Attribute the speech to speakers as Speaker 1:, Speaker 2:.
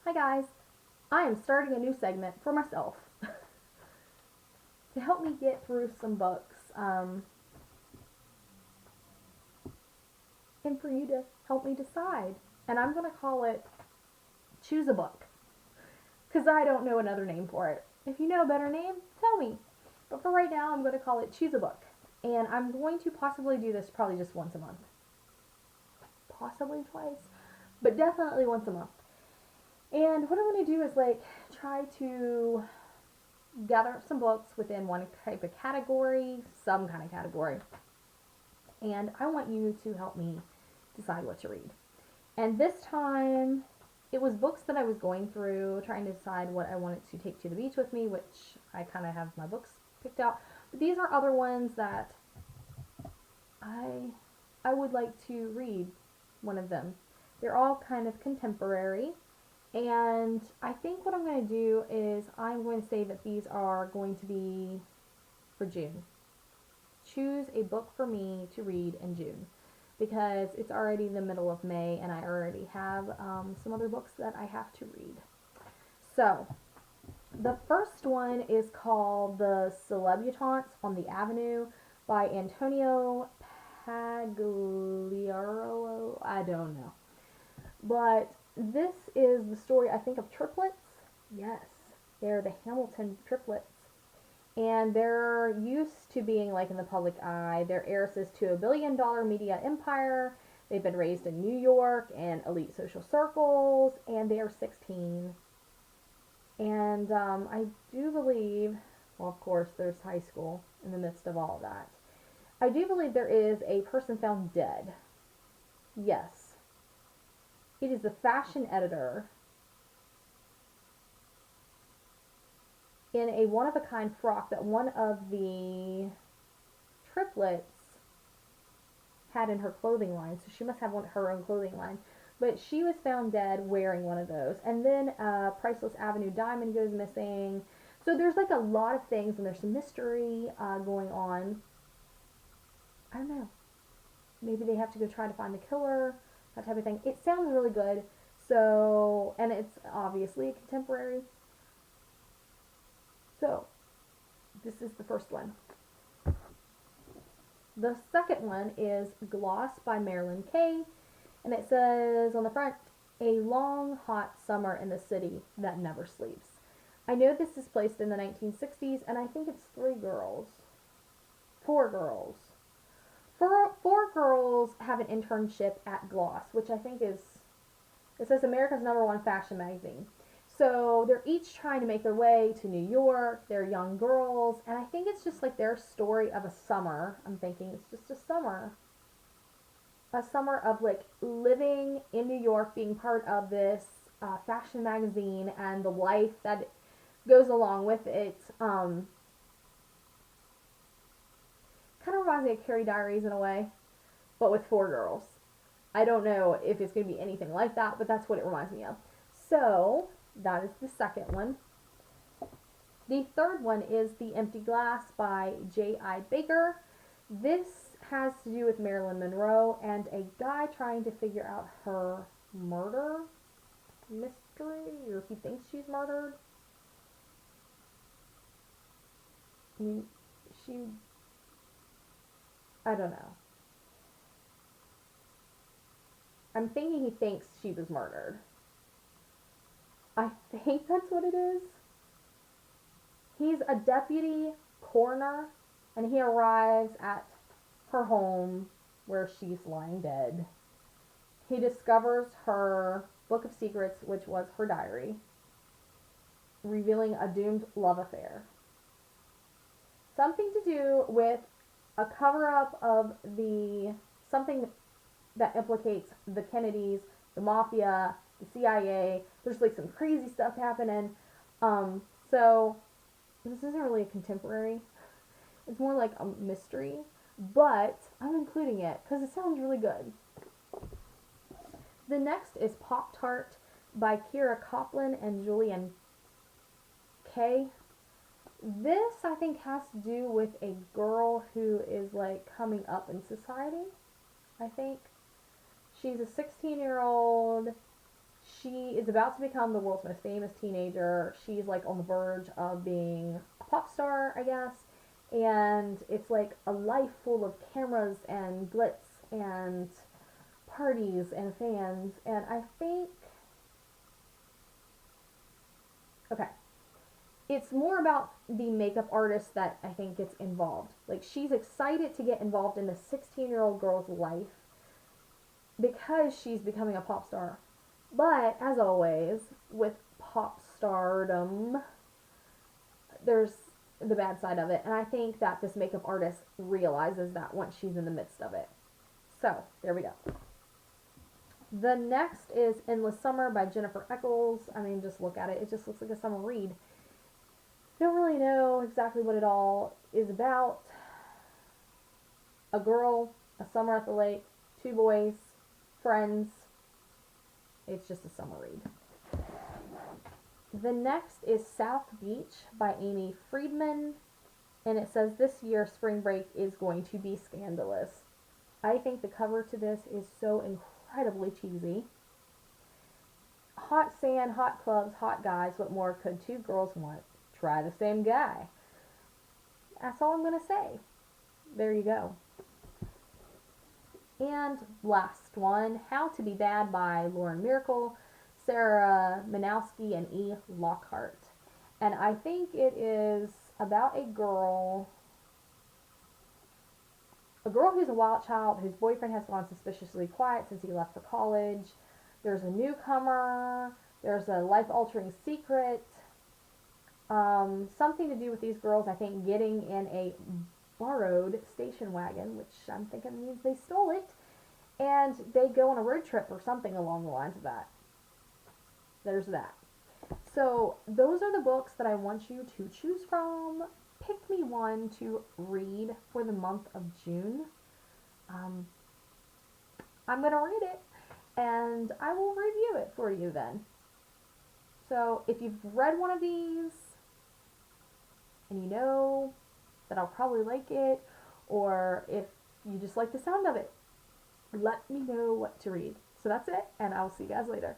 Speaker 1: Hi guys, I am starting a new segment for myself to help me get through some books and for you to help me decide. And I'm going to call it Choose a Book because I don't know another name for it. If you know a better name, tell me. But for right now, I'm going to call it Choose a Book. And I'm going to possibly do this probably just once a month. Possibly twice, but definitely once a month. And what I'm going to do is try to gather up some books within one type of category, some kind of category. And I want you to help me decide what to read. And this time, it was books that I was going through, trying to decide what I wanted to take to the beach with me, which I kind of have my books picked out. But these are other ones that I would like to read one of them. They're all kind of contemporary. And I think what I'm going to do is I'm going to say that these are going to be for June. Choose a book for me to read in June because it's already the middle of May and I already have some other books that I have to read. So, the first one is called The Celebutante on the Avenue by Antonio Pagliaro. I don't know. But this is the story, I think, of triplets. Yes, they're the Hamilton triplets. And they're used to being in the public eye. They're heiresses to a billion-dollar media empire. They've been raised in New York and elite social circles, and they are 16. And I do believe, well, of course, there's high school in the midst of all of that. I do believe there is a person found dead. Yes. It is the fashion editor in a one-of-a-kind frock that one of the triplets had in her clothing line. So she must have her own clothing line. But she was found dead wearing one of those. And then Priceless Avenue diamond goes missing. So there's a lot of things, and there's some mystery going on. I don't know. Maybe they have to go try to find the killer, that type of thing. It sounds really good. So, and it's obviously a contemporary. So, this is the first one. The second one is Gloss by Marilyn Kay, and it says on the front, a long, hot summer in the city that never sleeps. I know this is placed in the 1960s, and I think it's four girls. Four girls have an internship at Gloss, which I think is, it says America's #1 fashion magazine. So they're each trying to make their way to New York. They're young girls, and I think it's just their story of a summer. I'm thinking it's just a summer of living in New York, being part of this fashion magazine, and the life that goes along with it. Kind of reminds me of Carrie Diaries in a way, but with four girls. I don't know if it's going to be anything like that, but that's what it reminds me of. So, that is the second one. The third one is The Empty Glass by J.I. Baker. This has to do with Marilyn Monroe and a guy trying to figure out her murder mystery, or he thinks she's murdered. I mean, I don't know. I'm thinking he thinks she was murdered. I think that's what it is. He's a deputy coroner, and he arrives at her home where she's lying dead. He discovers her book of secrets, which was her diary, revealing a doomed love affair. Something to do with a cover-up of something that implicates the Kennedys, the mafia, the CIA. There's some crazy stuff happening. So this isn't really a contemporary. It's more like a mystery, but I'm including it because it sounds really good. The next is Poptart by Kira Copland and Julian Kay. This, I think, has to do with a girl who is coming up in society. I think she's a 16-year-old. She is about to become the world's most famous teenager. She's like on the verge of being a pop star, I guess. And it's like a life full of cameras and glitz and parties and fans. And I think, okay, it's more about the makeup artist that I think gets involved. Like, she's excited to get involved in the 16-year-old girl's life because she's becoming a pop star. But as always, with pop stardom, there's the bad side of it, and I think that this makeup artist realizes that once she's in the midst of it. So, there we go. The next is Endless Summer by Jennifer Eccles. I mean, just look at it. It just looks like a summer read. Don't really know exactly what it all is about. A girl, a summer at the lake, two boys, friends. It's just a summer read. The next is South Beach by Amy Friedman, and it says this year spring break is going to be scandalous. I think the cover to this is so incredibly cheesy. Hot sand, hot clubs, hot guys, what more could two girls want? Try the same guy. That's all I'm going to say. There you go. And last one, How to Be Bad by Lauren Miracle, Sarah Manowski, and E. Lockhart. And I think it is about a girl who's a wild child whose boyfriend has gone suspiciously quiet since he left for college. There's a newcomer. There's a life-altering secret. Something to do with these girls, I think, getting in a borrowed station wagon, which I'm thinking means they stole it, and they go on a road trip or something along the lines of that. There's that. So those are the books that I want you to choose from. Pick me one to read for the month of June. I'm going to read it, and I will review it for you then. So if you've read one of these, and you know that I'll probably like it, or if you just like the sound of it, let me know what to read. So that's it, and I'll see you guys later.